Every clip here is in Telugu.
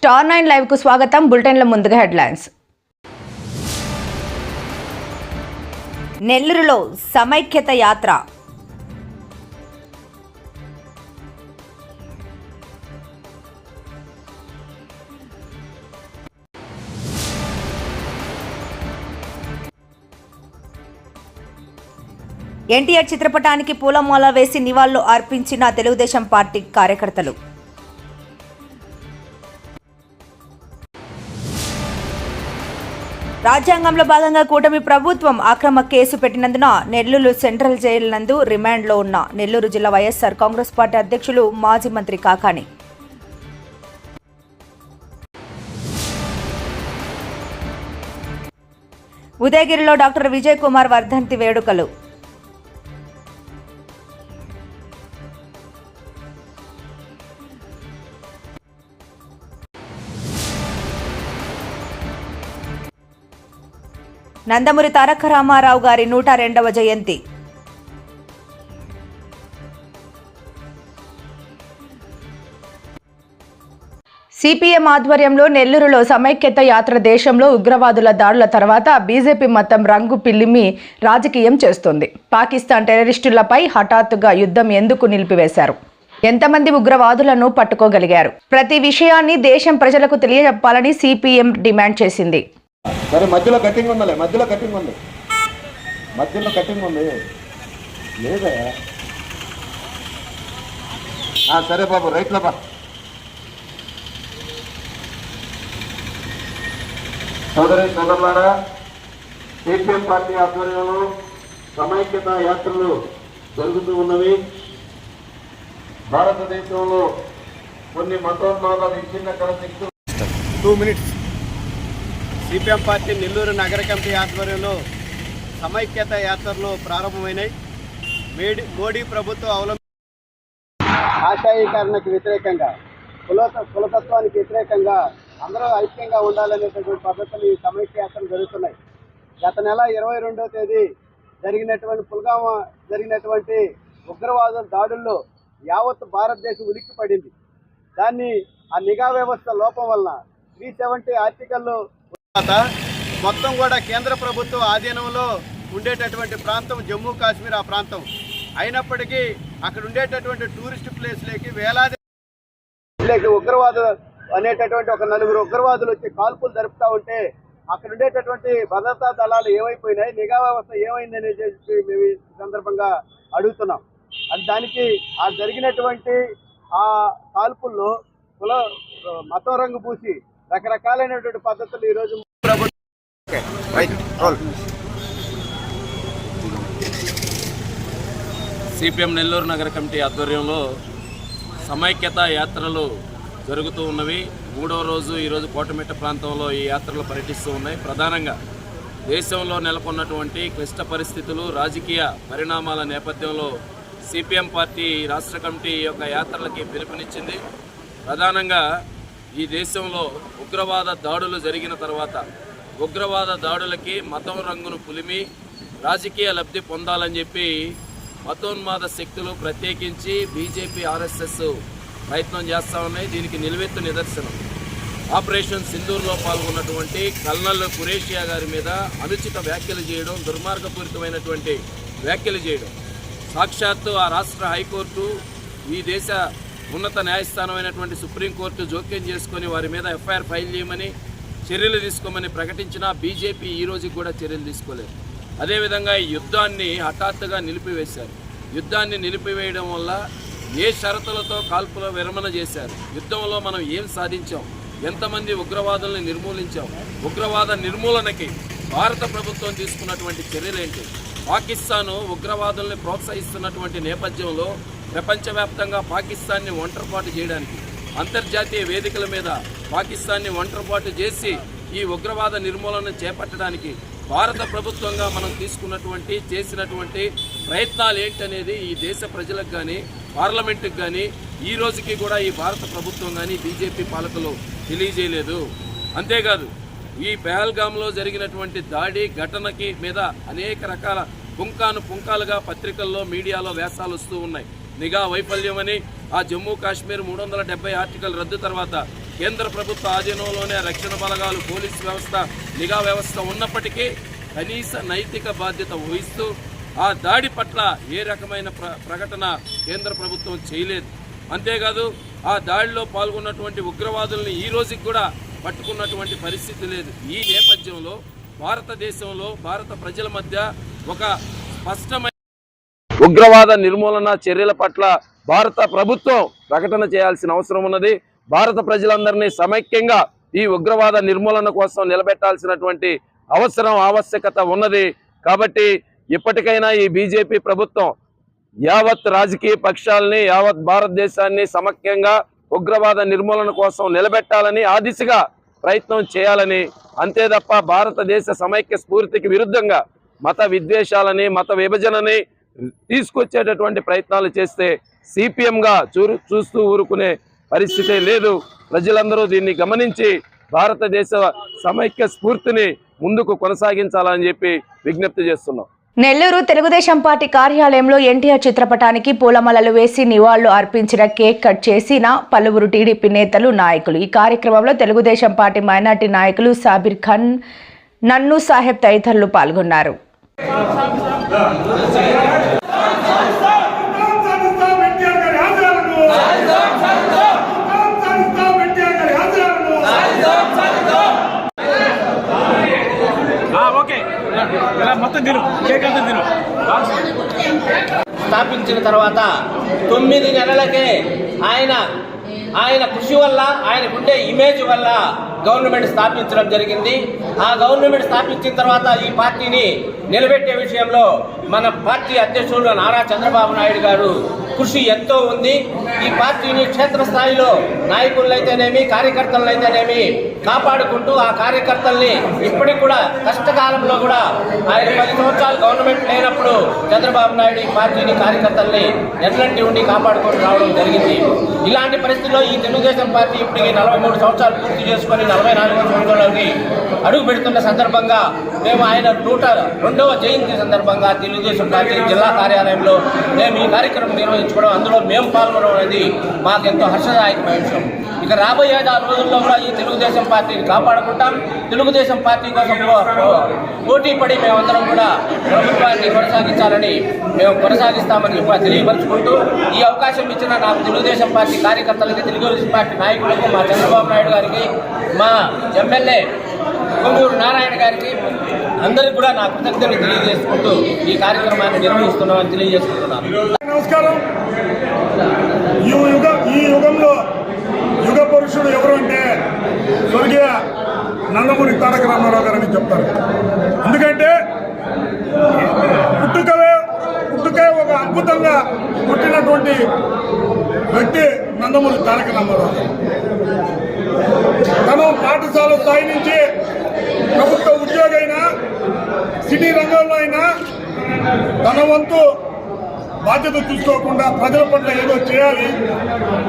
స్టార్ 9 లైవ్ కు స్వాగతం. బులెటిన్ల ముందుగా హెడ్లైన్స్. నెల్లూరులో సమైక్యత యాత్ర. ఎన్టీఆర్ చిత్రపటానికి పూలమాల వేసి నివాళులు అర్పించిన తెలుగుదేశం పార్టీ కార్యకర్తలు. రాజ్యాంగంలో భాగంగా కూటమి ప్రభుత్వం అక్రమ కేసు పెట్టినందున నెల్లూరు సెంట్రల్ జైలు నందు రిమాండ్లో ఉన్న నెల్లూరు జిల్లా వైఎస్ఆర్ కాంగ్రెస్ పార్టీ అధ్యక్షులు మాజీ మంత్రి కాకాని. ఉదయగిరిలో డాక్టర్ విజయ్ కుమార్ వర్ధంతి వేడుకలు. నందమూరి తారక రామారావు గారి 102వ జయంతి. సిపిఎం ఆధ్వర్యంలో నెల్లూరులో సమైక్యత యాత్ర. దేశంలో ఉగ్రవాదుల దాడుల తర్వాత బీజేపీ మతం రంగు పిల్లిమి రాజకీయం చేస్తోంది. పాకిస్తాన్ టెర్రరిస్టులపై హఠాత్తుగా యుద్ధం ఎందుకు నిలిపివేశారు? ఎంతమంది ఉగ్రవాదులను పట్టుకోగలిగారు? ప్రతి విషయాన్ని దేశం ప్రజలకు తెలియజెప్పాలని సిపిఎం డిమాండ్ చేసింది. సరే, మధ్యలో కటింగ్ ఉండాలి. మధ్యలో కటింగ్ ఉంది లేదా? సరే బాబు, రైట్లో బా. సోదరులారా, సిపిఎం పార్టీ ఆధ్వర్యంలో సమైక్యత యాత్రలు జరుగుతూ ఉన్నవి. భారతదేశంలో కొన్ని మతోన్మాద విచ్ఛిన్నకర శక్తులు 2 minutes సిపిఎం పార్టీ నెల్లూరు నగర కమిటీ ఆధ్వర్యంలో సమైక్యత యాత్రలు ప్రారంభమైనాయి. మోడీ ప్రభుత్వం ఆశాయీకరణకు వ్యతిరేకంగా, కులతత్వానికి వ్యతిరేకంగా అందరూ ఐక్యంగా ఉండాలనేటటువంటి పద్ధతులు ఈ సమైక్య యాత్రలు జరుగుతున్నాయి. గత నెల 22వ తేదీ జరిగినటువంటి పుల్వామా జరిగినటువంటి ఉగ్రవాదుల దాడుల్లో యావత్ భారతదేశం ఉలిక్కి పడింది. దాన్ని ఆ నిఘా వ్యవస్థ లోపం వలన 370 ఆర్టికల్లో మొత్తం కూడా కేంద్ర ప్రభుత్వ ఆధీనంలో ఉండేటటువంటి ప్రాంతం జమ్మూ కాశ్మీర్. ఆ ప్రాంతం అయినప్పటికీ అక్కడ ఉండేటటువంటి టూరిస్ట్ ప్లేస్లోకి వేలాది ఉగ్రవాదులు అనేటటువంటి ఒక 4 ఉగ్రవాదులు వచ్చి కాల్పులు జరుపుతూ ఉంటే అక్కడ ఉండేటటువంటి భద్రతా దళాలు ఏమైపోయినాయి, నిఘా వ్యవస్థ ఏమైందని చెప్పి మేము ఈ సందర్భంగా అడుగుతున్నాం. దానికి ఆ జరిగినటువంటి ఆ కాల్పుల్లో మతం రంగు పూసి రకరకాలైనటువంటి పద్ధతులు ఈరోజు సిపిఎం నెల్లూరు నగర కమిటీ ఆధ్వర్యంలో సమైక్యత యాత్రలు జరుగుతూ ఉన్నవి. 3వ రోజు ఈరోజు కోటమిట్ట ప్రాంతంలో ఈ యాత్రలు పర్యటిస్తూ ఉన్నాయి. ప్రధానంగా దేశంలో నెలకొన్నటువంటి క్లిష్ట పరిస్థితులు, రాజకీయ పరిణామాల నేపథ్యంలో సిపిఎం పార్టీ రాష్ట్ర కమిటీ యొక్క యాత్రలకి పిలుపునిచ్చింది. ప్రధానంగా ఈ దేశంలో ఉగ్రవాద దాడులు జరిగిన తర్వాత ఉగ్రవాద దాడులకి మతం రంగును పులిమి రాజకీయ లబ్ధి పొందాలని చెప్పి మతోన్మాద శక్తులు, ప్రత్యేకించి బీజేపీ, ఆర్ఎస్ఎస్ ప్రయత్నం చేస్తూ ఉన్నాయి. దీనికి నిలువెత్తు నిదర్శనం ఆపరేషన్ సింధూర్లో పాల్గొన్నటువంటి కల్నల్ ఖురేషియా గారి మీద అనుచిత వ్యాఖ్యలు చేయడం, దుర్మార్గపూరితమైనటువంటి వ్యాఖ్యలు చేయడం. సాక్షాత్తు ఆ రాష్ట్ర హైకోర్టు, ఈ దేశ ఉన్నత న్యాయస్థానమైనటువంటి సుప్రీంకోర్టు జోక్యం చేసుకొని వారి మీద ఎఫ్ఐఆర్ ఫైల్ చేయమని, చర్యలు తీసుకోమని ప్రకటించినా బీజేపీ ఈ రోజుకి కూడా చర్యలు తీసుకోలేదు. అదేవిధంగా ఈ యుద్ధాన్ని హఠాత్తుగా నిలిపివేశారు. యుద్ధాన్ని నిలిపివేయడం వల్ల ఏ షరతులతో కాల్పుల విరమణ చేశారు? యుద్ధంలో మనం ఏం సాధించాం? ఎంతమంది ఉగ్రవాదుల్ని నిర్మూలించాం? ఉగ్రవాద నిర్మూలనకి భారత ప్రభుత్వం తీసుకున్నటువంటి చర్యలేంటి? పాకిస్తాను ఉగ్రవాదుల్ని ప్రోత్సహిస్తున్నటువంటి నేపథ్యంలో ప్రపంచవ్యాప్తంగా పాకిస్తాన్ని ఒంటరిపాటు చేయడానికి, అంతర్జాతీయ వేదికల మీద పాకిస్తాన్ని ఒంటరిపాటు చేసి ఈ ఉగ్రవాద నిర్మూలన చేపట్టడానికి భారత ప్రభుత్వంగా మనం చేసినటువంటి ప్రయత్నాలు ఏంటనేది ఈ దేశ ప్రజలకు కానీ, పార్లమెంటుకు కానీ ఈ రోజుకి కూడా ఈ భారత ప్రభుత్వం కానీ బీజేపీ పాలకులు తెలియజేయలేదు. అంతేకాదు, ఈ పెహల్గాంలో జరిగినటువంటి దాడి ఘటనకి మీద అనేక రకాల పుంకాలుగా పత్రికల్లో, మీడియాలో వ్యాసాలు వస్తూ ఉన్నాయి. నిఘా వైఫల్యమని, ఆ జమ్మూ కాశ్మీర్ 370 ఆర్టికల్ రద్దు తర్వాత కేంద్ర ప్రభుత్వ ఆధీనంలోనే రక్షణ బలగాలు, పోలీసు వ్యవస్థ, నిఘా వ్యవస్థ ఉన్నప్పటికీ కనీస నైతిక బాధ్యత వహిస్తూ ఆ దాడి పట్ల ఏ రకమైన ప్రకటన కేంద్ర ప్రభుత్వం చేయలేదు. అంతేకాదు ఆ దాడిలో పాల్గొన్నటువంటి ఉగ్రవాదుల్ని ఈ రోజుకి కూడా పట్టుకున్నటువంటి పరిస్థితి లేదు. ఈ నేపథ్యంలో భారతదేశంలో భారత ప్రజల మధ్య ఒక స్పష్టమైన ఉగ్రవాద నిర్మూలన చర్యల పట్ల భారత ప్రభుత్వం ప్రకటన చేయాల్సిన అవసరం ఉన్నది. భారత ప్రజలందరినీ సమైక్యంగా ఈ ఉగ్రవాద నిర్మూలన కోసం నిలబెట్టాల్సినటువంటి ఆవశ్యకత ఉన్నది. కాబట్టి ఇప్పటికైనా ఈ బీజేపీ ప్రభుత్వం యావత్ రాజకీయ పక్షాలని, యావత్ భారతదేశాన్ని సమైక్యంగా ఉగ్రవాద నిర్మూలన కోసం నిలబెట్టాలని, ఆ దిశగా ప్రయత్నం చేయాలని, అంతే తప్ప భారతదేశ సమైక్య స్ఫూర్తికి విరుద్ధంగా మత విద్వేషాలని, మత విభజనని తీసుకొచ్చేటటువంటి ప్రయత్నాలు చేస్తే సిపిఎంగా చూస్తూ ఊరుకునే పరిస్థితే లేదు. ప్రజలందరూ దీన్ని గమనించి భారతదేశ సమైక్య స్ఫూర్తిని ముందుకు కొనసాగించాలని చెప్పి విజ్ఞప్తి చేస్తున్నాం. నెల్లూరు తెలుగుదేశం పార్టీ కార్యాలయంలో ఎన్టీఆర్ చిత్రపటానికి పూలమాలలు వేసి నివాళులు అర్పించిన, కేక్ కట్ చేసిన పలువురు టీడీపీ నేతలు, నాయకులు. ఈ కార్యక్రమంలో తెలుగుదేశం పార్టీ మైనార్టీ నాయకులు సాబిర్ ఖాన్, నన్ను సాహెబ్ తదితరులు పాల్గొన్నారు. స్థాపించిన తర్వాత 9 నెలలకే ఆయన కృషి వల్ల, ఆయనకుండే ఇమేజ్ వల్ల గవర్నమెంట్ స్థాపించడం జరిగింది. ఆ గవర్నమెంట్ స్థాపించిన తర్వాత ఈ పార్టీని నిలబెట్టే విషయంలో మన పార్టీ అధ్యక్షుడు నారా చంద్రబాబు నాయుడు గారు కృషి ఎంతో ఉంది. ఈ పార్టీని క్షేత్రస్థాయిలో నాయకులైతేనేమి, కార్యకర్తలైతేనేమి కాపాడుకుంటూ ఆ కార్యకర్తల్ని ఇప్పటికి కూడా కష్టకాలంలో కూడా ఆయన 10 సంవత్సరాలు గవర్నమెంట్ లేనప్పుడు చంద్రబాబు నాయుడు ఈ పార్టీని, కార్యకర్తల్ని ఎట్లాంటి ఉండి కాపాడుకొని రావడం జరిగింది. ఇలాంటి పరిస్థితుల్లో ఈ తెలుగుదేశం పార్టీ ఇప్పటికి 43 సంవత్సరాలు పూర్తి చేసుకొని 44వ సంవత్సరంలోకి అడుగు పెడుతున్న సందర్భంగా మేము ఆయన 102వ జయంతి సందర్భంగా తెలుగుదేశం పార్టీ జిల్లా కార్యాలయంలో మేము ఈ కార్యక్రమం నిర్వహించుకోవడం, అందులో మేము పాల్గొనడం అనేది మాకెంతో హర్షదాయకమైన విషయం. ఇక రాబోయే 6 రోజుల్లో కూడా ఈ తెలుగుదేశం పార్టీని కాపాడుకుంటాం. తెలుగుదేశం పార్టీ కోసం పోటీ పడి మేమందరం కూడా ప్రభుత్వాన్ని కొనసాగించాలని, మేము కొనసాగిస్తామని తెలియపరుచుకుంటూ, ఈ అవకాశం ఇచ్చిన నాకు తెలుగుదేశం పార్టీ కార్యకర్తలకి, తెలుగుదేశం పార్టీ నాయకులకు, మా చంద్రబాబు నాయుడు గారికి, మా ఎమ్మెల్యే కొమ్మూరు నారాయణ గారికి అందరికీ కూడా నా కృతజ్ఞతలు తెలియజేసుకుంటూ ఈ కార్యక్రమాన్ని నిర్వహిస్తున్నామని తెలియజేసుకుంటున్నాను. నమస్కారం. ఈ యుగంలో యుగ పురుషుడు ఎవరు అంటే స్వర్గీయ నందమూరి తారక రామారావు గారని చెప్తారు. ఎందుకంటే పుట్టుకే ఒక అద్భుతంగా పుట్టినటువంటి వ్యక్తి నందమూరి తారక రామారావు గారు. తను పాఠశాల స్థాయి నుంచి ప్రభుత్వ ఉద్యోగి అయినా, సినీ రంగంలో అయినా తన వంతు బాధ్యత చూసుకోకుండా ప్రజల పట్ల ఏదో చేయాలి,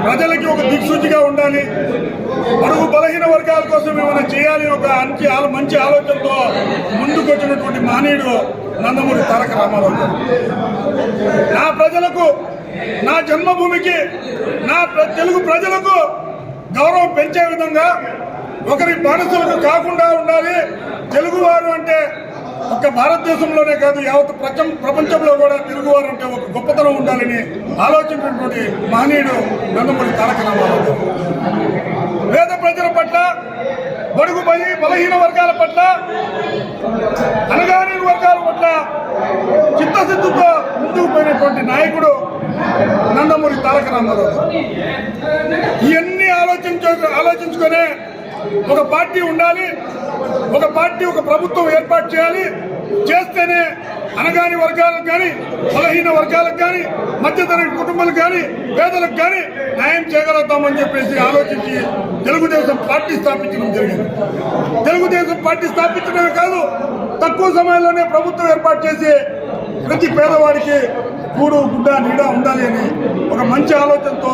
ప్రజలకి ఒక దిక్సూచిగా ఉండాలి, బడుగు బలహీన వర్గాల కోసం ఏమైనా చేయాలి, ఒక మంచి ఆలోచనతో ముందుకు వచ్చినటువంటి మహనీయుడు నందమూరి తారక రామారావు గారు. నా ప్రజలకు, నా జన్మభూమికి, నా తెలుగు ప్రజలకు గౌరవం పెంచే విధంగా, ఒకరి బానిసలకు కాకుండా ఉండాలి. తెలుగువారు అంటే ఒక భారతదేశంలోనే కాదు, యావత్ ప్రపంచంలో కూడా తెలుగువారు అంటే ఒక గొప్పతనం ఉండాలని ఆలోచించినటువంటి మహనీయుడు నందమూరి తారక రామారావు గారు. పేద ప్రజల పట్ల, బడుగు బలహీన వర్గాల పట్ల, అనగాని వర్గాల పట్ల చిత్తశుద్ధితో ముందుకు పోయినటువంటి నాయకుడు నందమూరి తారక రామారావు గారు. ఇవన్నీ ఆలోచించుకునే ఒక పార్టీ ఉండాలి, ఒక పార్టీ, ఒక ప్రభుత్వం ఏర్పాటు చేయాలి. చేస్తేనే అనగాని వర్గాలకు కానీ, బలహీన వర్గాలకు కానీ, మధ్యతరగతి కుటుంబాలకు కానీ, పేదలకు కానీ న్యాయం చేయగలుగుతామని చెప్పేసి ఆలోచించి తెలుగుదేశం పార్టీ స్థాపించడం జరిగింది. తెలుగుదేశం పార్టీ స్థాపించడమే కాదు, తక్కువ సమయంలోనే ప్రభుత్వం ఏర్పాటు చేసి ప్రతి పేదవాడికి కూడు, గుడ్డ, నీడ ఉండాలి అని ఒక మంచి ఆలోచనతో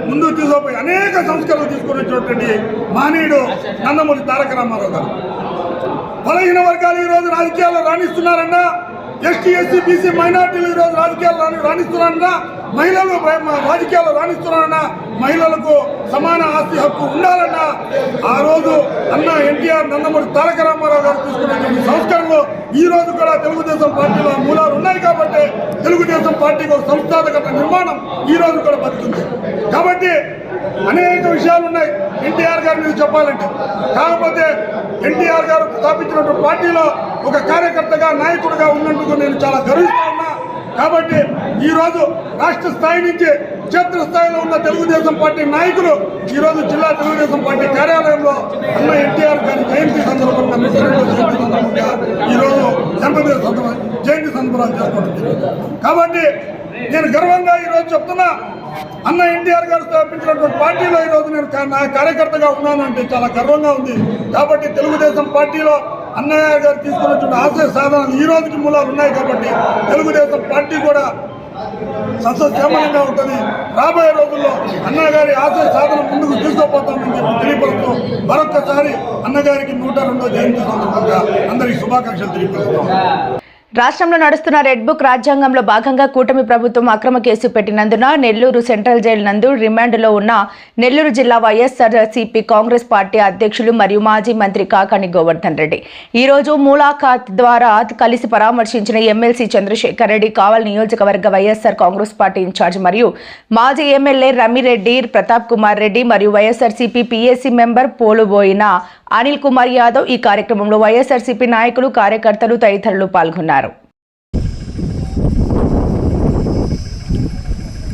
ముందుకు తీసుకుపోయి అనేక సంస్కరణలు తీసుకుని వచ్చినటువంటి మహనీయుడు నందమూరి తారక రామారావు గారు. బలహీన వర్గాలు ఈరోజు రాజకీయాల్లో రాణిస్తున్నారన్నా ఎస్టీ ఎస్సీ బీసీ మైనార్టీలు ఈరోజు రాజకీయాలు రాణిస్తున్నారన్నా, మహిళలు రాజకీయాల్లో రాణిస్తున్నారన్నా, మహిళలకు సమాన ఆస్తి హక్కు ఉండాలన్నా ఆ రోజు అన్న ఎన్టీఆర్ నందమూరి తారక రామారావు గారు తీసుకున్నటువంటి సంస్కరణలు ఈ రోజు కూడా తెలుగుదేశం పార్టీలో మూలాలు ఉన్నాయి కాబట్టి తెలుగుదేశం పార్టీకి ఒక సంస్థాగత నిర్మాణం ఈ రోజు కూడా బతుకుంది. కాబట్టి అనేక విషయాలు ఉన్నాయి ఎన్టీఆర్ గారి మీద చెప్పాలంటే. కాకపోతే ఎన్టీఆర్ గారు స్థాపించినటువంటి పార్టీలో ఒక కార్యకర్తగా నాయకుడిగా ఉన్నందుకు నేను చాలా గర్విస్తా ఉన్నా. కాబట్టి ఈరోజు రాష్ట్ర స్థాయి నుంచి క్షేత్రస్థాయిలో ఉన్న తెలుగుదేశం పార్టీ నాయకులు ఈరోజు జిల్లా తెలుగుదేశం పార్టీ కార్యాలయంలో అన్న ఎన్టీఆర్ గారి జయంతి సందర్భంగా ఈరోజు జయంతి సంబరాలు చేసుకుంటుంది. కాబట్టి నేను గర్వంగా ఈరోజు చెప్తున్నా, అన్న ఎన్టీఆర్ గారు స్థాపించినటువంటి పార్టీలో ఈరోజు నేను కార్యకర్తగా ఉన్నాను అంటే చాలా గర్వంగా ఉంది. కాబట్టి తెలుగుదేశం పార్టీలో అన్నయ్య గారు తీసుకున్నటువంటి ఆశయ సాధనలు ఈ రోజుకి మూలాలు ఉన్నాయి. కాబట్టి తెలుగుదేశం పార్టీ కూడా సస్యశ్యామలంగా ఉంటుంది. రాబోయే రోజుల్లో అన్నగారి ఆశయ సాధన ముందుకు తీసుకుపోతామని చెప్పి తెలియపరుస్తూ మరొక్కసారి అన్నగారికి 102వ జయంతి సందర్భంగా అందరికీ శుభాకాంక్షలు తెలియపరుస్తాం. రాష్ట్రంలో నడుస్తున్న రెడ్ బుక్ రాజ్యాంగంలో భాగంగా కూటమి ప్రభుత్వం అక్రమ కేసు పెట్టినందున నెల్లూరు సెంట్రల్ జైలు నందు రిమాండ్లో ఉన్న నెల్లూరు జిల్లా వైఎస్ఆర్సీపీ కాంగ్రెస్ పార్టీ అధ్యక్షులు మరియు మాజీ మంత్రి కాకాని గోవర్ధన్ రెడ్డి ఈరోజు ములాఖాత్ ద్వారా కలిసి పరామర్శించిన ఎమ్మెల్సీ చంద్రశేఖర్ రెడ్డి, కావల్ నియోజకవర్గ వైఎస్ఆర్ కాంగ్రెస్ పార్టీ ఇన్ఛార్జ్ మరియు మాజీ ఎమ్మెల్యే రమిరెడ్డి, ప్రతాప్ కుమార్ రెడ్డి మరియు వైఎస్ఆర్సీపీ పీఎస్సీ మెంబర్ పోలుబోయిన అనిల్ కుమార్ యాదవ్. ఈ కార్యక్రమంలో వైఎస్ఆర్సీపీ నాయకులు, కార్యకర్తలు తదితరులు పాల్గొన్నారు.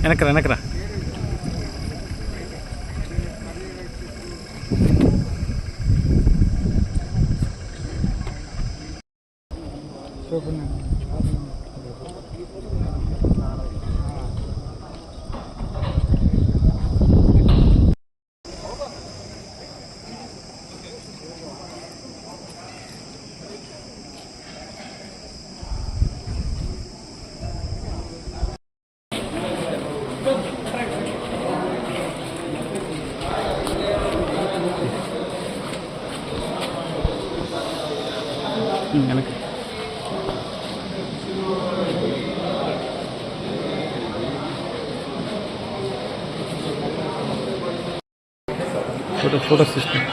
వెనకరా photo system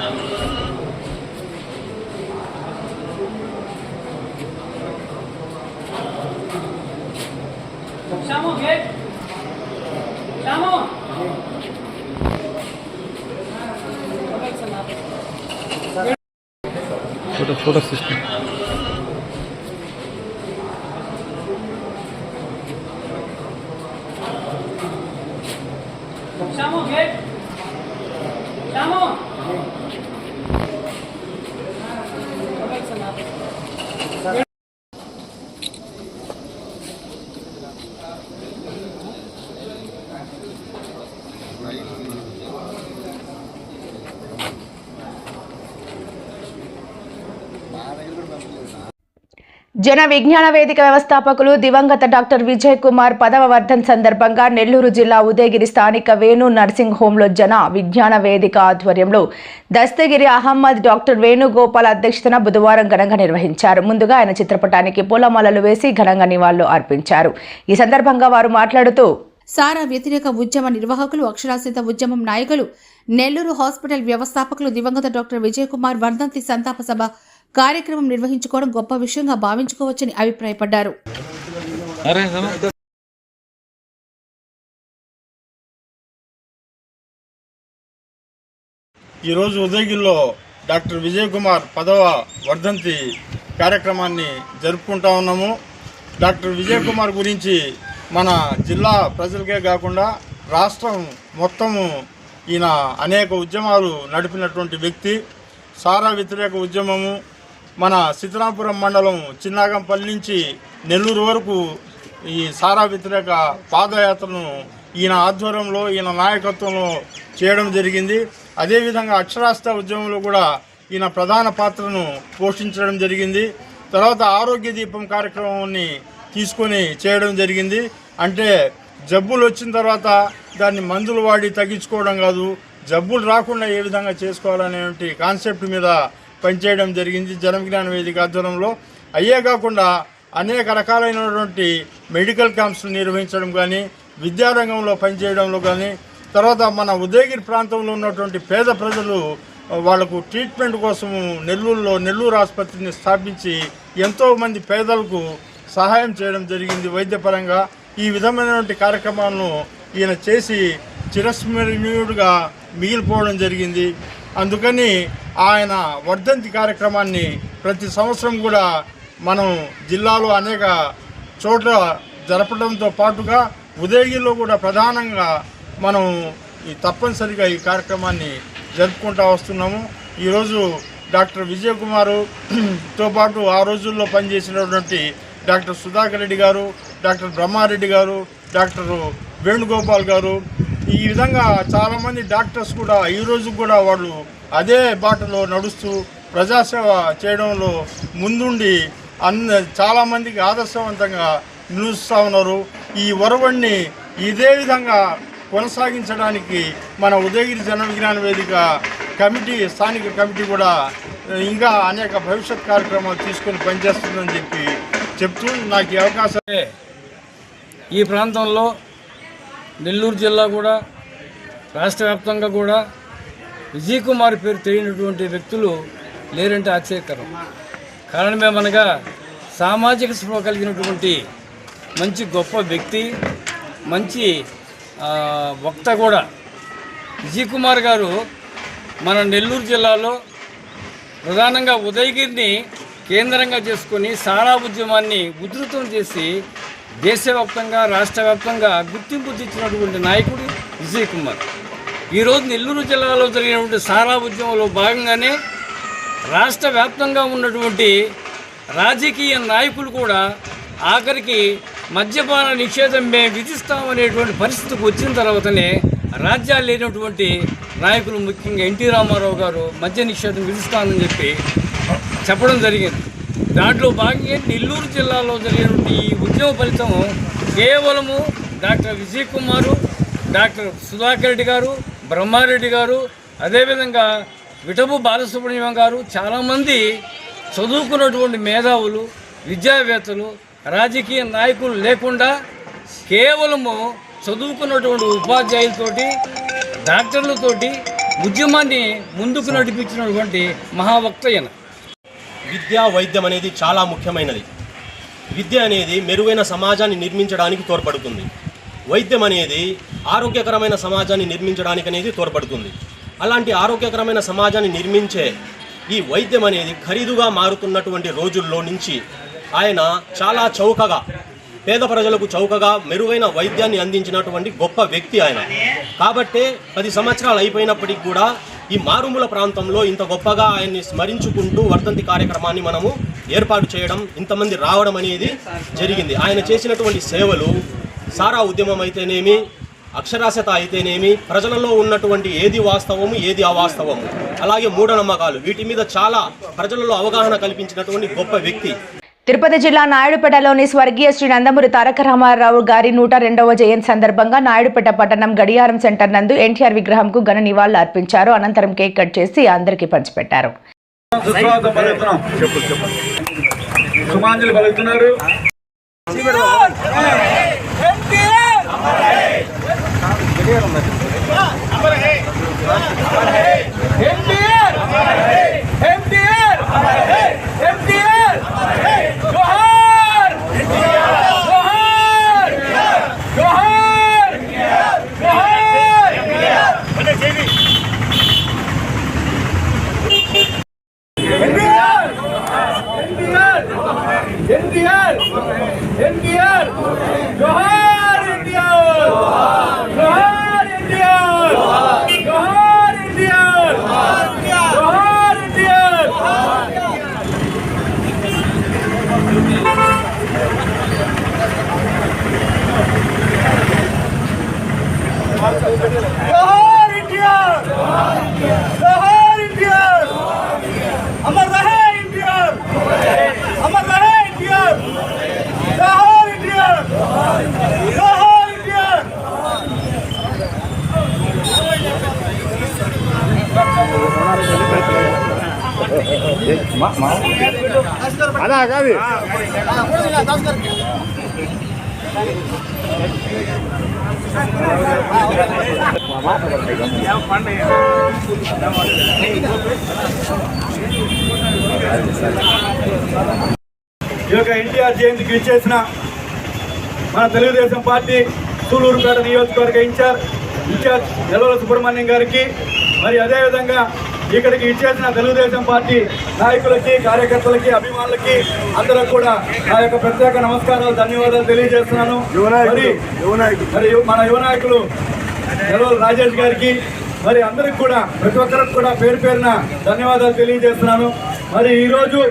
photo system Jana Vignana వేదిక వ్యవస్థాపకులు దివంగత డాక్టర్ విజయ్ కుమార్ 10వ వర్ధన్ సందర్భంగా నెల్లూరు జిల్లా ఉదయగిరి స్థానిక వేణు నర్సింగ్ హోంలో జన విజ్ఞాన వేదిక ఆధ్వర్యంలో దస్తగిరి అహ్మద్ డాక్టర్ వేణుగోపాల్ అధ్యక్షతన బుధవారం ఘనంగా నిర్వహించారు. ముందుగా ఆయన చిత్రపటానికి పూలమాలలు వేసి ఘనంగా నివాళులు అర్పించారు. ఈ సందర్భంగా వారు మాట్లాడుతూ సారా వ్యతిరేక ఉద్యమ నిర్వాహకులు, అక్షరాస్యత ఉద్యమం నాయకులు, నెల్లూరు హాస్పిటల్ వ్యవస్థాపకులు దివంగత డాక్టర్ విజయ్ కుమార్ వర్ధంతి సంతాప సభ కార్యక్రమం నిర్వహించుకోవడం గొప్ప విషయంగా భావించుకోవచ్చని అభిప్రాయపడ్డారు. ఈరోజు ఉదయగిరిలో డాక్టర్ విజయ్ కుమార్ 10వ వర్ధంతి కార్యక్రమాన్ని జరుపుకుంటా ఉన్నాము. డాక్టర్ విజయ్ కుమార్ గురించి మన జిల్లా ప్రజలకే కాకుండా రాష్ట్రం మొత్తము ఈయన అనేక ఉద్యమాలు నడిపినటువంటి వ్యక్తి. సారా వ్యతిరేక ఉద్యమము మన సీతారాంపురం మండలం చిన్నాగంపల్లి నుంచి నెల్లూరు వరకు ఈ సారా వ్యతిరేక పాదయాత్రను ఈయన ఆధ్వర్యంలో, ఈయన నాయకత్వంలో చేయడం జరిగింది. అదేవిధంగా అక్షరాస్యత ఉద్యమంలో కూడా ఈయన ప్రధాన పాత్రను పోషించడం జరిగింది. తర్వాత ఆరోగ్య దీపం కార్యక్రమాన్ని తీసుకొని చేయడం జరిగింది. అంటే జబ్బులు వచ్చిన తర్వాత దాన్ని మందులు వాడి తగ్గించుకోవడం కాదు, జబ్బులు రాకుండా ఏ విధంగా చేసుకోవాలనే కాన్సెప్ట్ మీద పనిచేయడం జరిగింది జన విజ్ఞాన వేదిక ఆధ్వర్యంలో. అయ్యే కాకుండా అనేక రకాలైనటువంటి మెడికల్ క్యాంప్స్ నిర్వహించడం కానీ, విద్యారంగంలో పనిచేయడంలో కానీ, తర్వాత మన ఉదయగిరి ప్రాంతంలో ఉన్నటువంటి పేద ప్రజలు వాళ్లకు ట్రీట్మెంట్ కోసము నెల్లూరు ఆసుపత్రిని స్థాపించి ఎంతోమంది పేదలకు సహాయం చేయడం జరిగింది వైద్యపరంగా. ఈ విధమైనటువంటి కార్యక్రమాలను ఈయన చేసి చిరస్మరణీయుడిగా మిగిలిపోవడం జరిగింది. అందుకని ఆయన వర్ధంతి కార్యక్రమాన్ని ప్రతి సంవత్సరం కూడా మనం జిల్లాలో అనేక చోట్ల జరపడంతో పాటుగా ఉదయగిరిలో కూడా ప్రధానంగా మనం తప్పనిసరిగా ఈ కార్యక్రమాన్ని జరుపుకుంటూ వస్తున్నాము. ఈరోజు డాక్టర్ విజయ్ కుమార్తో పాటు ఆ రోజుల్లో పనిచేసినటువంటి డాక్టర్ సుధాకర్ రెడ్డి గారు, డాక్టర్ బ్రహ్మారెడ్డి గారు, డాక్టర్ వేణుగోపాల్ గారు, ఈ విధంగా చాలామంది డాక్టర్స్ కూడా ఈరోజు కూడా వాళ్ళు అదే బాటలో నడుస్తూ ప్రజాసేవ చేయడంలో ముందుండి చాలామందికి ఆదర్శవంతంగా నిలుస్తూ ఉన్నారు. ఈ ఒరవడిని ఇదే విధంగా కొనసాగించడానికి మన ఉదయగిరి జన విజ్ఞాన వేదిక కమిటీ, స్థానిక కమిటీ కూడా ఇంకా అనేక భవిష్యత్ కార్యక్రమాలు తీసుకొని పనిచేస్తుందని చెప్తూ నాకు ఈ అవకాశం. ఈ ప్రాంతంలో నెల్లూరు జిల్లా కూడా రాష్ట్ర వ్యాప్తంగా కూడా విజయ్ కుమార్ పేరు తెలియనటువంటి వ్యక్తులు లేరంటే ఆశ్చర్యకరం. కారణమేమనగా సామాజిక స్పృహ కలిగినటువంటి మంచి గొప్ప వ్యక్తి, మంచి వక్త కూడా. విజయ్ కుమార్ గారు మన నెల్లూరు జిల్లాలో ప్రధానంగా ఉదయగిరిని కేంద్రంగా చేసుకొని సారా ఉద్యమాన్ని ఉధృతం చేసి దేశవ్యాప్తంగా రాష్ట్ర వ్యాప్తంగా గుర్తింపు తెచ్చినటువంటి నాయకుడు విజయ్ కుమార్. ఈరోజు నెల్లూరు జిల్లాలో జరిగినటువంటి సారా ఉద్యమంలో భాగంగానే రాష్ట్ర వ్యాప్తంగా ఉన్నటువంటి రాజకీయ నాయకులు కూడా ఆఖరికి మద్యపాన నిషేధం మేము విధిస్తామనేటువంటి పరిస్థితికి వచ్చిన తర్వాతనే రాజ్యాలు లేనటువంటి నాయకులు, ముఖ్యంగా ఎన్టీ రామారావు గారు మద్య నిషేధం విధిస్తామని చెప్పడం జరిగింది. దాంట్లో భాగంగా నెల్లూరు జిల్లాలో జరిగినటువంటి ఈ ఉద్యమ ఫలితం కేవలము డాక్టర్ విజయ్ కుమారు, డాక్టర్ సుధాకర్ రెడ్డి గారు, బ్రహ్మారెడ్డి గారు, అదేవిధంగా విటపు బాలసుబ్రహ్మణ్యం గారు, చాలామంది చదువుకున్నటువంటి మేధావులు, విద్యావేత్తలు, రాజకీయ నాయకులు లేకుండా కేవలము చదువుకున్నటువంటి ఉపాధ్యాయులతోటి, డాక్టర్లతోటి ఉద్యమాన్ని ముందుకు నడిపించినటువంటి మహావక్త ఈయన. విద్య, వైద్యం అనేది చాలా ముఖ్యమైనది. విద్య అనేది మెరుగైన సమాజాన్ని నిర్మించడానికి తోడ్పడుతుంది. వైద్యం అనేది ఆరోగ్యకరమైన సమాజాన్ని నిర్మించడానికి అనేది తోడ్పడుతుంది. అలాంటి ఆరోగ్యకరమైన సమాజాన్ని నిర్మించే ఈ వైద్యం అనేది ఖరీదుగా మారుతున్నటువంటి రోజుల్లో నుంచి ఆయన చాలా చౌకగా, పేద ప్రజలకు చౌకగా మెరుగైన వైద్యాన్ని అందించినటువంటి గొప్ప వ్యక్తి ఆయన. కాబట్టే 10 సంవత్సరాలు అయిపోయినప్పటికీ కూడా ఈ మారుమూల ప్రాంతంలో ఇంత గొప్పగా ఆయన్ని స్మరించుకుంటూ వర్ధంతి కార్యక్రమాన్ని మనము ఏర్పాటు చేయడం, ఇంతమంది రావడం అనేది జరిగింది. ఆయన చేసినటువంటి సేవలు సారా ఉద్యమం అయితేనేమి, అక్షరాస్యత అయితేనేమి, ప్రజలలో ఉన్నటువంటి ఏది వాస్తవము ఏది అవాస్తవము, అలాగే మూఢనమ్మకాలు, వీటి మీద చాలా ప్రజలలో అవగాహన కల్పించినటువంటి గొప్ప వ్యక్తి. తిరుపతి జిల్లా నాయుడుపేటలోని స్వర్గీయ శ్రీ నందమూరి తారక రామారావు గారి 102వ జయంతి సందర్భంగా నాయుడుపేట పట్టణం గడియారం సెంటర్ నందు ఎన్టీఆర్ విగ్రహంకు ఘన నివాళులు అర్పించారు. అనంతరం కేక్ కట్ చేసి అందరికీ పంచిపెట్టారు. అలా కాదు ఈ యొక్క ఎన్టీఆర్ జయంతికి ఇచ్చేసిన మన తెలుగుదేశం పార్టీ సూలూరుపేట నియోజకవర్గ ఇన్ఛార్జ్ నెలవల సుబ్రహ్మణ్యం గారికి, మరి అదేవిధంగా ఇక్కడికి ఇచ్చేసిన తెలుగుదేశం పార్టీ నాయకులకి, కార్యకర్తలకి, అభిమానులకి అందరూ కూడా నా యొక్క ప్రత్యేక నమస్కారాలు, ధన్యవాదాలు తెలియజేస్తున్నాను. మరి మన యువ నాయకులు నెలవల రాజేష్ గారికి, మరి అందరికి కూడా, ప్రతి ఒక్కరికి కూడా పేరు పేరున ధన్యవాదాలు తెలియజేస్తున్నాను. మరి ఈరోజు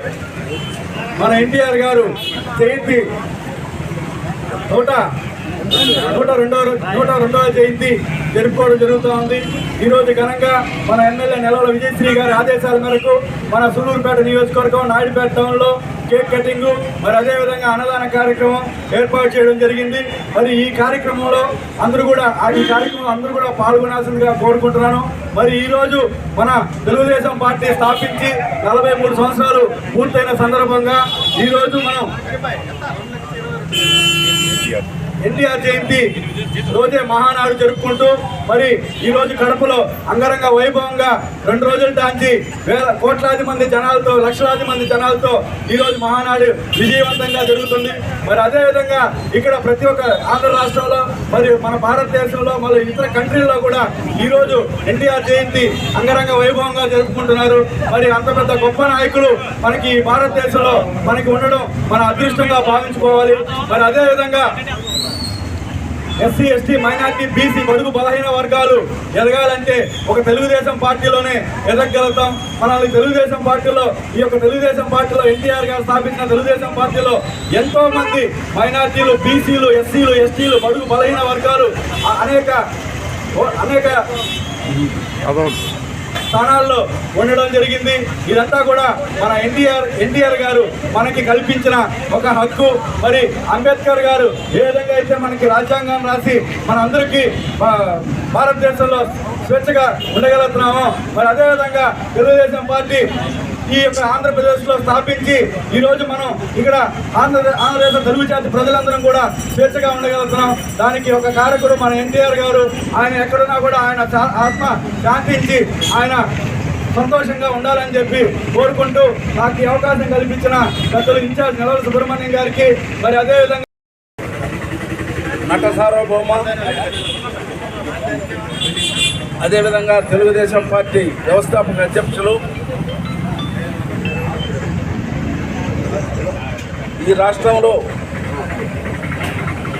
మన ఎన్టీఆర్ గారు జయంతి 102వ జయంతి జరుపుకోవడం జరుగుతూ ఉంది. ఈరోజు ఘనంగా మన ఎమ్మెల్యే నెలవల విజయశ్రీ గారి ఆదేశాల మేరకు మన సూలూరుపేట నియోజకవర్గం నాయుడుపేట టౌన్లో కేక్ కటింగ్, మరి అదేవిధంగా అన్నదాన కార్యక్రమం ఏర్పాటు చేయడం జరిగింది. మరి ఈ కార్యక్రమంలో అందరూ కూడా పాల్గొనాల్సిందిగా కోరుకుంటున్నాను. మరి ఈరోజు మన తెలుగుదేశం పార్టీ స్థాపించి 43 సంవత్సరాలు పూర్తయిన సందర్భంగా ఈరోజు మనం ఎన్టీఆర్ జయంతి రోజే మహానాడు జరుపుకుంటూ, మరి ఈరోజు కడపలో అంగరంగ వైభవంగా 2 రోజులు దాంచి కోట్లాది మంది జనాలతో, లక్షలాది మంది జనాలతో ఈరోజు మహానాడు విజయవంతంగా జరుగుతుంది. మరి అదేవిధంగా ఇక్కడ ప్రతి ఒక్క ఆంధ్ర రాష్ట్రంలో, మరి మన భారతదేశంలో, మళ్ళీ ఇతర కంట్రీల్లో కూడా ఈరోజు ఎన్టీఆర్ జయంతి అంగరంగ వైభవంగా జరుపుకుంటున్నారు. మరి అంత పెద్ద గొప్ప నాయకులు మనకి భారతదేశంలో మనకి ఉండడం మన అదృష్టంగా భావించుకోవాలి. మరి అదేవిధంగా ఎస్సీ, ఎస్టీ, మైనార్టీ, బీసీ, బడుగు బలహీన వర్గాలు ఎదగాలంటే ఒక తెలుగుదేశం పార్టీలోనే ఎదగలుగుతాం. మన తెలుగుదేశం పార్టీలో, ఈ యొక్క తెలుగుదేశం పార్టీలో, ఎన్టీఆర్ గారు స్థాపించిన తెలుగుదేశం పార్టీలో ఎంతో మంది మైనార్టీలు, బీసీలు, ఎస్సీలు, ఎస్టీలు, బడుగు బలహీన వర్గాలు అనేక స్థానాల్లో ఉండడం జరిగింది. ఇదంతా కూడా మన ఎన్టీఆర్ గారు మనకి కల్పించిన ఒక హక్కు. మరి అంబేద్కర్ గారు ఏ విధంగా అయితే మనకి రాజ్యాంగం రాసి మన అందరికీ భారతదేశంలో స్వేచ్ఛగా ఉండగలుగుతున్నామో, మరి అదేవిధంగా తెలుగుదేశం పార్టీ ఈ యొక్క ఆంధ్రప్రదేశ్లో స్థాపించి ఈరోజు మనం ఇక్కడ ఆంధ్రదేశ తెలుగు జాతి ప్రజలందరం కూడా స్వేచ్ఛగా ఉండగలుగుతున్నాం. దానికి ఒక కారకుడు మన ఎన్టీఆర్ గారు. ఆయన ఎక్కడున్నా కూడా ఆయన ఆత్మ శాంతించి ఆయన సంతోషంగా ఉండాలని చెప్పి కోరుకుంటూ నాకు ఈ అవకాశం కల్పించిన పెద్దలు ఇన్ఛార్జ్ నెలవల సుబ్రహ్మణ్యం గారికి, మరి అదేవిధంగా నట సార్వభౌమ, అదేవిధంగా తెలుగుదేశం పార్టీ వ్యవస్థాపక అధ్యక్షులు, ఈ రాష్ట్రంలో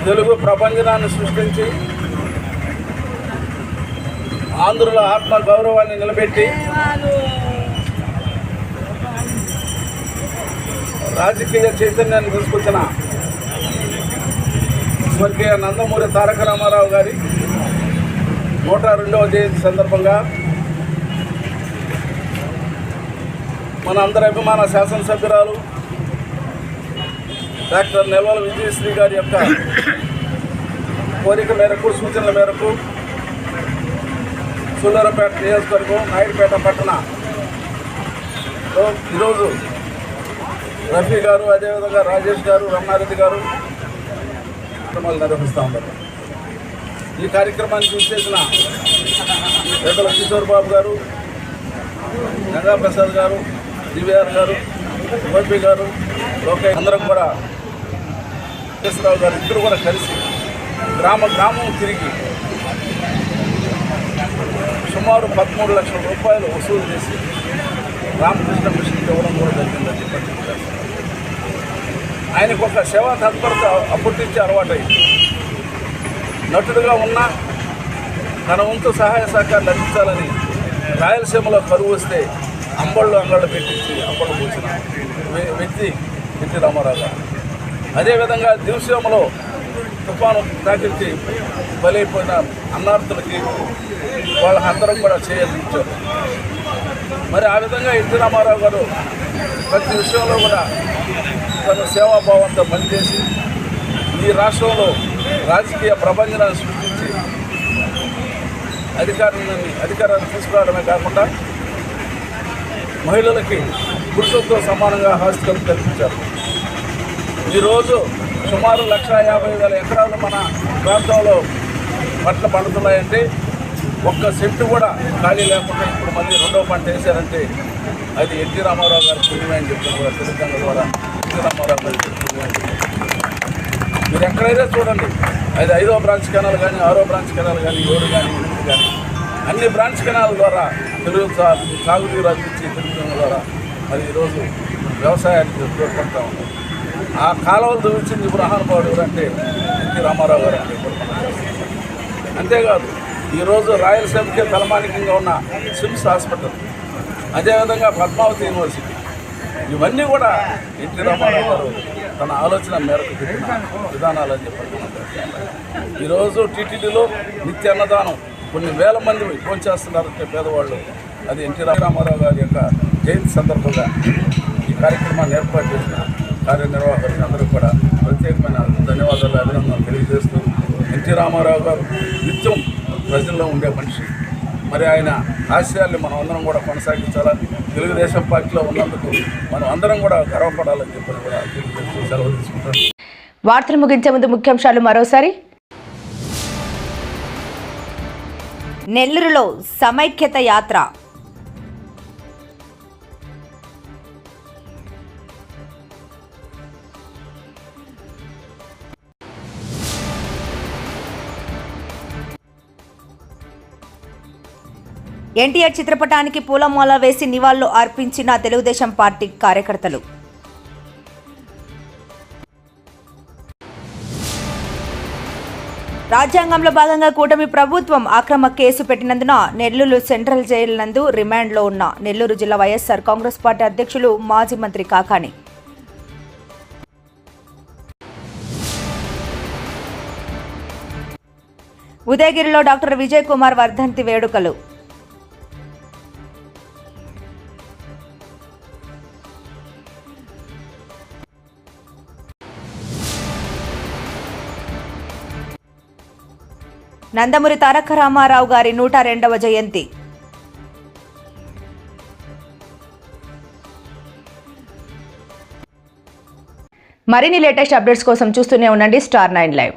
తెలుగు ప్రపంచాన్ని సృష్టించి ఆంధ్రుల ఆత్మ గౌరవాన్ని నిలబెట్టి రాజకీయ చైతన్యాన్ని తీసుకొచ్చిన స్వర్గీయ నందమూరి తారక రామారావు గారి 102వ జయంతి సందర్భంగా మన అందరి అభిమాన శాసనసభ్యురాలు డాక్టర్ నెలవల విజయశ్రీ గారి యొక్క కోరిక మేరకు, సూచనల మేరకు సూలూరుపేట నియోజకవర్గం నాయుడుపేట పట్టణంలో ఈరోజు రఫీ గారు, అదేవిధంగా రాజేష్ గారు, రమణారెడ్డి గారు కార్యక్రమాలు నిర్వహిస్తూ ఉన్నారు. ఈ కార్యక్రమానికి విచ్చేసిన పెద్దల కిషోర్ బాబు గారు, గంగాప్రసాద్ గారు, దివ్యార్ గారు, గోపి గారు, లోకేష్ అందరం కూడా, రావు గారు ఇద్దరు కూడా కలిసి గ్రామం తిరిగి సుమారు 13 లక్షల రూపాయలు వసూలు చేసి రామకృష్ణ మిషన్కి ఇవ్వడం కూడా జరిగిందని చెప్పి ఆయనకు ఒక సేవా తత్పరత అప్పటి నుంచి అలవాటైంది. నటుడుగా ఉన్న తన వంతు సహాయ సహకారాలు అందించాలని రాయలసీమలో కరువు వస్తే అంగళ్ళు పెట్టించి అంబళ్ళు కూర్చున్న వ్యక్తి ఎన్టీ రామారావు గారు. అదేవిధంగా దివసీమలో తుఫాను తాకించి బలైపోయిన అన్నార్థులకి వాళ్ళందరం కూడా చేయాలించారు. మరి ఆ విధంగా ఎన్టీ రామారావు గారు ప్రతి విషయంలో కూడా తన సేవాభావంతో పనిచేసి ఈ రాష్ట్రంలో రాజకీయ ప్రపంచాన్ని సృష్టించి అధికారాన్ని తీసుకురావడమే కాకుండా మహిళలకి పురుషులతో సమానంగా హాస్టల్ కల్పించారు. ఈరోజు సుమారు 150,000 ఎకరాలు మన ప్రాంతంలో పంటలు పండుతున్నాయంటే ఒక్క సెంటు కూడా ఖాళీ లేకుండా ఇప్పుడు మళ్ళీ రెండో పంట వేశారంటే అది ఎన్టీ రామారావు గారి పుణ్యమే అని చెప్తారు కూడా. తెలుగు ద్వారా ఎన్టీ రామారావు గారి పుణ్యమే అని చెప్తారు. మీరు ఎక్కడైనా చూడండి, అది 5వ బ్రాంచ్ కెనాల్ కానీ 6వ బ్రాంచ్ కెనాల్ కానీ 7 కానీ 8 కానీ అన్ని బ్రాంచ్ కెనాల్ ద్వారా సాగునీరు అందించి తెలుగు ద్వారా మరి ఈరోజు వ్యవసాయానికి తోడ్పడుతూ ఉంది. ఆ కాలువలు దువ్వించింది మహానుభావుడు అంటే ఎన్టీ రామారావు గారు అంటే అంతేకాదు ఈరోజు రాయలసీమకే తలమానికంగా ఉన్న సిమ్స్ హాస్పిటల్, అదేవిధంగా పద్మావతి యూనివర్సిటీ, ఇవన్నీ కూడా ఎన్టీ రామారావు గారు తన ఆలోచన మేరకు పెట్టిన విధానాలు అని చెప్పారు. ఈరోజు టీటీడీలో నిత్య అన్నదానం కొన్ని వేల మంది భోంచేస్తున్నారంటే పేదవాళ్ళు, అది ఎన్టీ రామారావు గారి యొక్క జయంతి సందర్భంగా ఈ కార్యక్రమాన్ని ఏర్పాటు చేసిన కార్యనిర్వాహకులకు అందరూ కూడా ప్రత్యేకమైన ధన్యవాదాలు, అభినందనలు తెలియజేస్తూ, ఎన్టీ రామారావు గారు నిత్యం ప్రజల్లో ఉండే మనిషి. మరి ఆయన ఆశయాల్ని మనం అందరం కూడా కొనసాగించాలని, తెలుగుదేశం పార్టీలో ఉన్నందుకు మనం అందరం కూడా గర్వపడాలని చెప్పి కూడా తెలియజేస్తూ సెలవు తీసుకుంటాం. వార్తలు ముగించే ముందు ముఖ్యాంశాలు మరోసారి. నెల్లూరులో సమైక్యత యాత్ర. ఎన్టీఆర్ చిత్రపటానికి పూలమాల వేసి నివాళులు అర్పించిన తెలుగుదేశం పార్టీ కార్యకర్తలు. రాజ్యాంగంలో భాగంగా కూటమి ప్రభుత్వం అక్రమ కేసు పెట్టినందున నెల్లూరు సెంట్రల్ జైలు నందు రిమాండ్లో ఉన్న నెల్లూరు జిల్లా వైఎస్ఆర్ కాంగ్రెస్ పార్టీ అధ్యక్షులు మాజీ మంత్రి కాకాని. ఉదయగిరిలో డాక్టర్ విజయ్ కుమార్ వర్ధంతి వేడుకలు. నందమూరి తారక రామారావు గారి 102వ జయంతి. మరిన్ని లేటెస్ట్ అప్డేట్స్ కోసం చూస్తూనే ఉండండి స్టార్ 9 లైవ్.